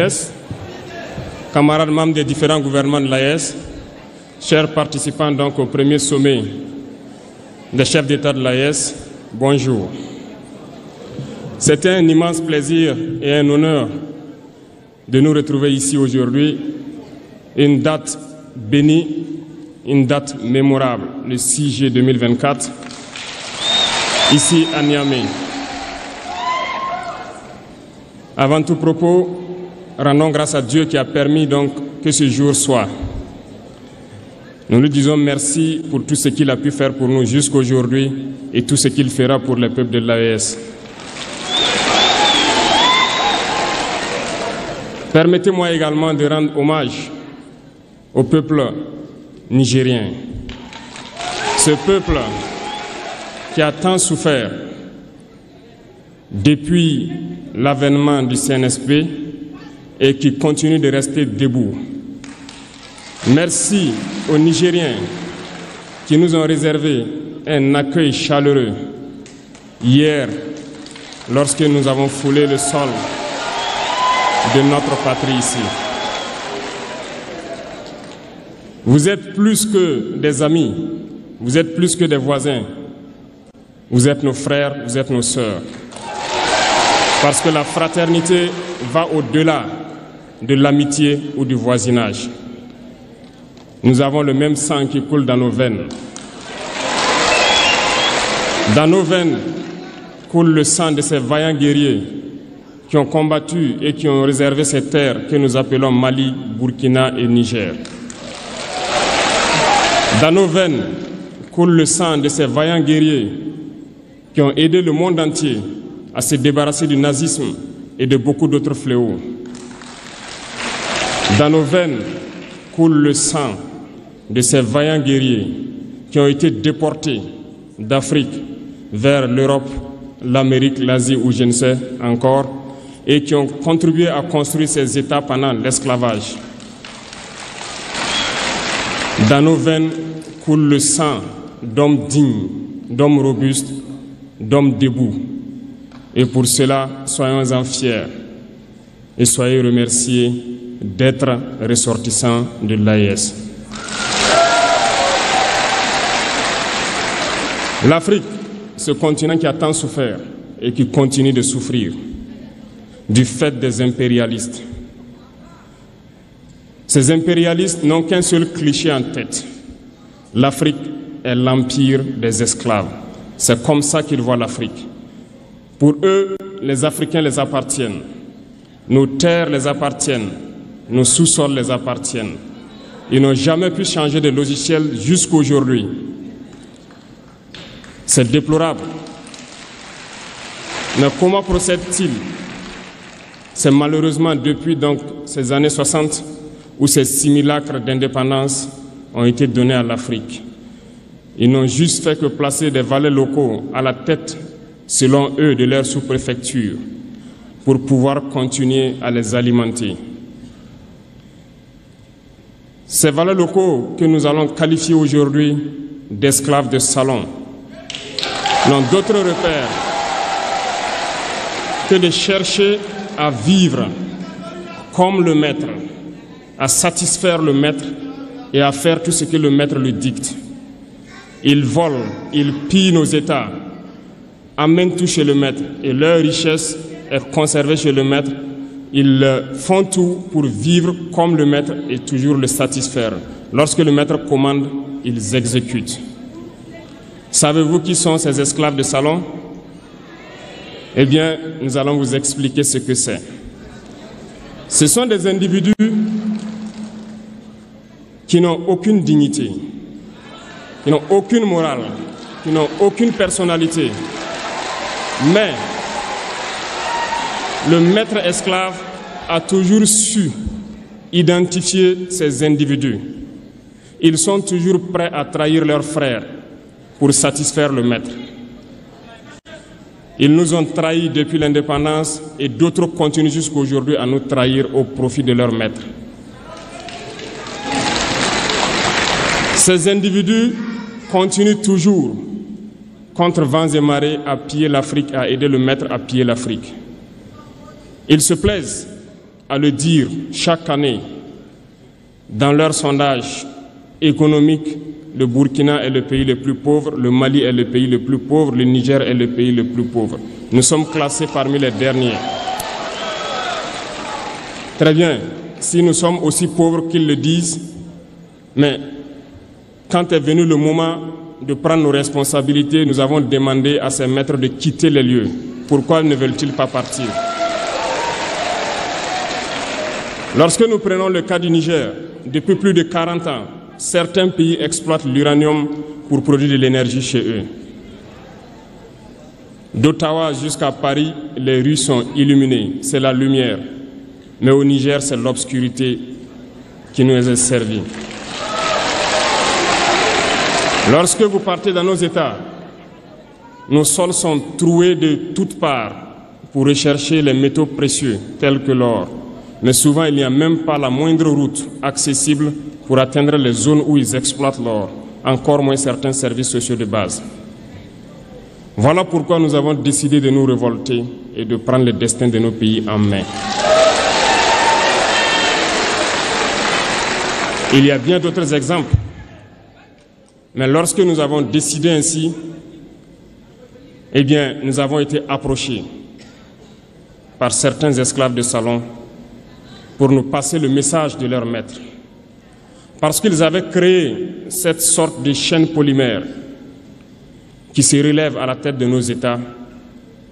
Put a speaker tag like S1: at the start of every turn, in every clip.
S1: l'AES, camarades membres des différents gouvernements de l'AES, chers participants donc au premier sommet des chefs d'État de l'AES, bonjour. C'était un immense plaisir et un honneur de nous retrouver ici aujourd'hui, une date bénie, une date mémorable, le 6 juillet 2024, ici à Niamey. Avant tout propos, rendons grâce à Dieu qui a permis donc que ce jour soit. Nous lui disons merci pour tout ce qu'il a pu faire pour nous jusqu'à aujourd'hui et tout ce qu'il fera pour le peuple de l'AES. Permettez-moi également de rendre hommage au peuple nigérien. Ce peuple qui a tant souffert depuis l'avènement du CNSP et qui continue de rester debout. Merci aux Nigériens qui nous ont réservé un accueil chaleureux hier lorsque nous avons foulé le sol de notre patrie ici. Vous êtes plus que des amis, vous êtes plus que des voisins, vous êtes nos frères, vous êtes nos sœurs. Parce que la fraternité va au-delà de l'amitié ou du voisinage. Nous avons le même sang qui coule dans nos veines. Dans nos veines coule le sang de ces vaillants guerriers qui ont combattu et qui ont réservé ces terres que nous appelons Mali, Burkina et Niger. Dans nos veines coule le sang de ces vaillants guerriers qui ont aidé le monde entier à se débarrasser du nazisme et de beaucoup d'autres fléaux. Dans nos veines coule le sang de ces vaillants guerriers qui ont été déportés d'Afrique vers l'Europe, l'Amérique, l'Asie ou je ne sais encore, et qui ont contribué à construire ces États pendant l'esclavage. Dans nos veines coule le sang d'hommes dignes, d'hommes robustes, d'hommes debout. Et pour cela, soyons-en fiers et soyez remerciés d'être ressortissants de l'AES. L'Afrique, ce continent qui a tant souffert et qui continue de souffrir du fait des impérialistes. Ces impérialistes n'ont qu'un seul cliché en tête. L'Afrique est l'empire des esclaves. C'est comme ça qu'ils voient l'Afrique. Pour eux, les Africains les appartiennent. Nos terres les appartiennent. Nos sous-sols les appartiennent. Ils n'ont jamais pu changer de logiciel jusqu'à aujourd'hui. C'est déplorable. Mais comment procèdent-ils? C'est malheureusement depuis donc ces années 60 où ces simulacres d'indépendance ont été donnés à l'Afrique. Ils n'ont juste fait que placer des valets locaux à la tête, selon eux, de leur sous-préfecture pour pouvoir continuer à les alimenter. Ces valets locaux que nous allons qualifier aujourd'hui d'esclaves de salon n'ont d'autre repère que de chercher à vivre comme le maître, à satisfaire le maître et à faire tout ce que le maître lui dicte. Ils volent, ils pillent nos États, amènent tout chez le maître et leur richesse est conservée chez le maître. Ils font tout pour vivre comme le maître et toujours le satisfaire. Lorsque le maître commande, ils exécutent. Savez-vous qui sont ces esclaves de salon? Eh bien, nous allons vous expliquer ce que c'est. Ce sont des individus qui n'ont aucune dignité, qui n'ont aucune morale, qui n'ont aucune personnalité. Mais le maître esclave a toujours su identifier ces individus. Ils sont toujours prêts à trahir leurs frères pour satisfaire le maître. Ils nous ont trahis depuis l'indépendance et d'autres continuent jusqu'à aujourd'hui à nous trahir au profit de leur maître. Ces individus continuent toujours, contre vents et marées, à piller l'Afrique, à aider le maître à piller l'Afrique. Ils se plaisent à le dire chaque année dans leurs sondages économiques. Le Burkina est le pays le plus pauvre, le Mali est le pays le plus pauvre, le Niger est le pays le plus pauvre. Nous sommes classés parmi les derniers. Très bien, si nous sommes aussi pauvres qu'ils le disent, mais quand est venu le moment de prendre nos responsabilités, nous avons demandé à ces maîtres de quitter les lieux. Pourquoi ne veulent-ils pas partir? Lorsque nous prenons le cas du Niger, depuis plus de 40 ans, certains pays exploitent l'uranium pour produire de l'énergie chez eux. D'Ottawa jusqu'à Paris, les rues sont illuminées, c'est la lumière. Mais au Niger, c'est l'obscurité qui nous est servie. Lorsque vous partez dans nos États, nos sols sont troués de toutes parts pour rechercher les métaux précieux tels que l'or. Mais souvent, il n'y a même pas la moindre route accessible pour atteindre les zones où ils exploitent l'or, encore moins certains services sociaux de base. Voilà pourquoi nous avons décidé de nous révolter et de prendre le destin de nos pays en main. Il y a bien d'autres exemples. Mais lorsque nous avons décidé ainsi, eh bien, nous avons été approchés par certains esclaves de salon pour nous passer le message de leur maître. Parce qu'ils avaient créé cette sorte de chaîne polymère qui se relève à la tête de nos États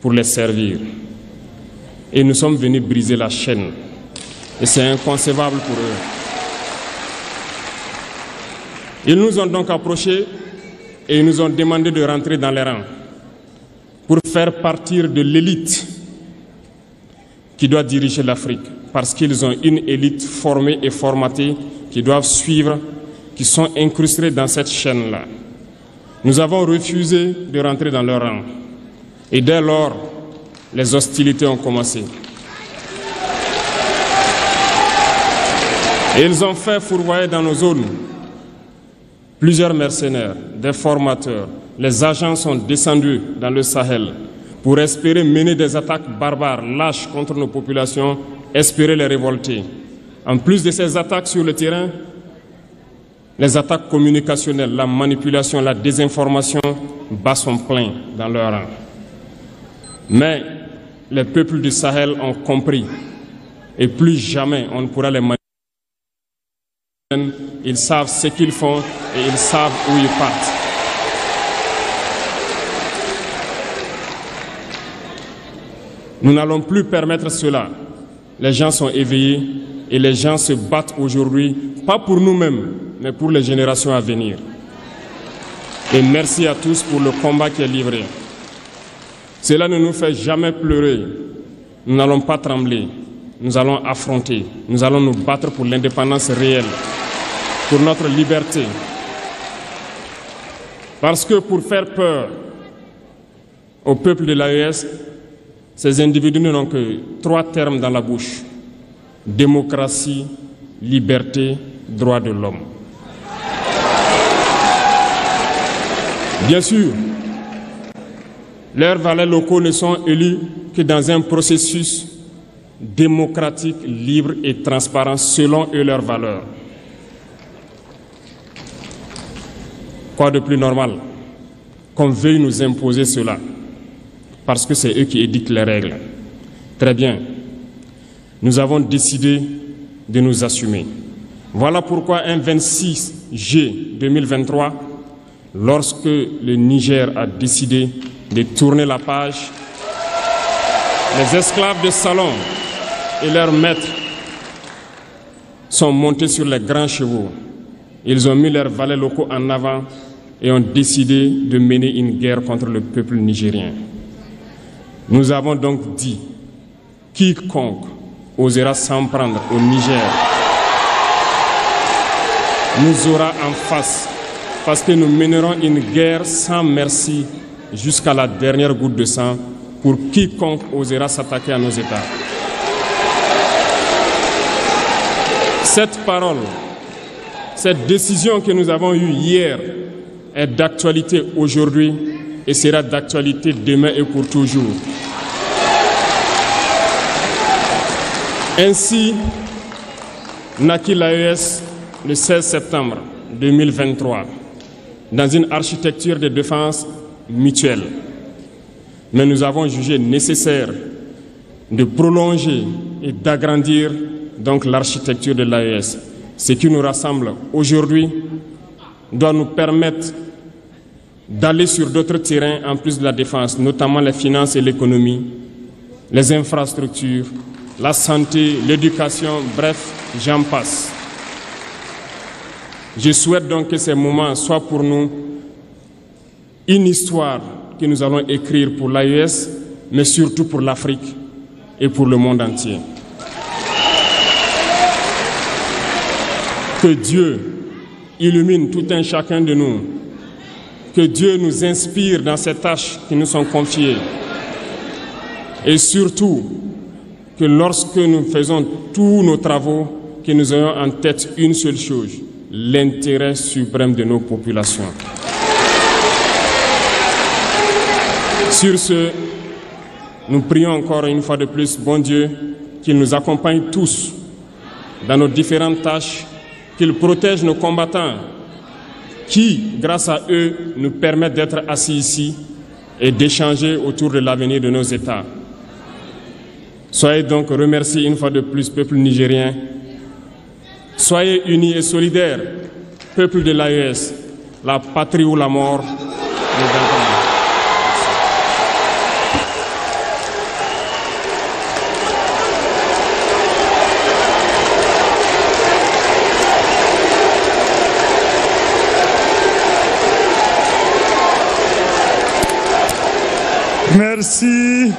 S1: pour les servir. Et nous sommes venus briser la chaîne. Et c'est inconcevable pour eux. Ils nous ont donc approchés et ils nous ont demandé de rentrer dans les rangs pour faire partir de l'élite qui doit diriger l'Afrique, parce qu'ils ont une élite formée et formatée qui doivent suivre, qui sont incrustés dans cette chaîne-là. Nous avons refusé de rentrer dans leur rang. Et dès lors, les hostilités ont commencé. Et ils ont fait fourvoyer dans nos zones plusieurs mercenaires, des formateurs. Les agents sont descendus dans le Sahel pour espérer mener des attaques barbares, lâches contre nos populations, espérer les révolter. En plus de ces attaques sur le terrain, les attaques communicationnelles, la manipulation, la désinformation battent son plein dans leur rang. Mais les peuples du Sahel ont compris et plus jamais on ne pourra les manipuler. Ils savent ce qu'ils font et ils savent où ils partent. Nous n'allons plus permettre cela. Les gens sont éveillés et les gens se battent aujourd'hui, pas pour nous-mêmes, mais pour les générations à venir. Et merci à tous pour le combat qui est livré. Cela ne nous fait jamais pleurer. Nous n'allons pas trembler. Nous allons affronter. Nous allons nous battre pour l'indépendance réelle, pour notre liberté. Parce que pour faire peur au peuple de l'AES, ces individus n'ont que 3 termes dans la bouche: démocratie, liberté, droit de l'homme. Bien sûr, leurs valets locaux ne sont élus que dans un processus démocratique, libre et transparent selon eux leurs valeurs. Quoi de plus normal qu'on veuille nous imposer cela, parce que c'est eux qui édictent les règles. Très bien. Nous avons décidé de nous assumer. Voilà pourquoi un 26 juillet 2023, lorsque le Niger a décidé de tourner la page, les esclaves de salon et leurs maîtres sont montés sur les grands chevaux. Ils ont mis leurs valets locaux en avant et ont décidé de mener une guerre contre le peuple nigérien. Nous avons donc dit, quiconque osera s'en prendre au Niger nous aura en face, parce que nous mènerons une guerre sans merci jusqu'à la dernière goutte de sang pour quiconque osera s'attaquer à nos États. Cette parole, cette décision que nous avons eue hier est d'actualité aujourd'hui et sera d'actualité demain et pour toujours. Ainsi naquit l'AES le 16 septembre 2023 dans une architecture de défense mutuelle. Mais nous avons jugé nécessaire de prolonger et d'agrandir donc l'architecture de l'AES. Ce qui nous rassemble aujourd'hui doit nous permettre d'aller sur d'autres terrains en plus de la défense, notamment les finances et l'économie, les infrastructures, la santé, l'éducation, bref, j'en passe. Je souhaite donc que ces moments soient pour nous une histoire que nous allons écrire pour l'AES, mais surtout pour l'Afrique et pour le monde entier. Que Dieu illumine tout un chacun de nous. Que Dieu nous inspire dans ces tâches qui nous sont confiées. Et surtout, que lorsque nous faisons tous nos travaux, que nous ayons en tête une seule chose, l'intérêt suprême de nos populations. Sur ce, nous prions encore une fois de plus, bon Dieu, qu'il nous accompagne tous dans nos différentes tâches, qu'il protège nos combattants, qui, grâce à eux, nous permettent d'être assis ici et d'échanger autour de l'avenir de nos États. Soyez donc remerciés une fois de plus, peuple nigérien. Soyez unis et solidaires, peuple de l'AES, la patrie ou la mort.
S2: Merci.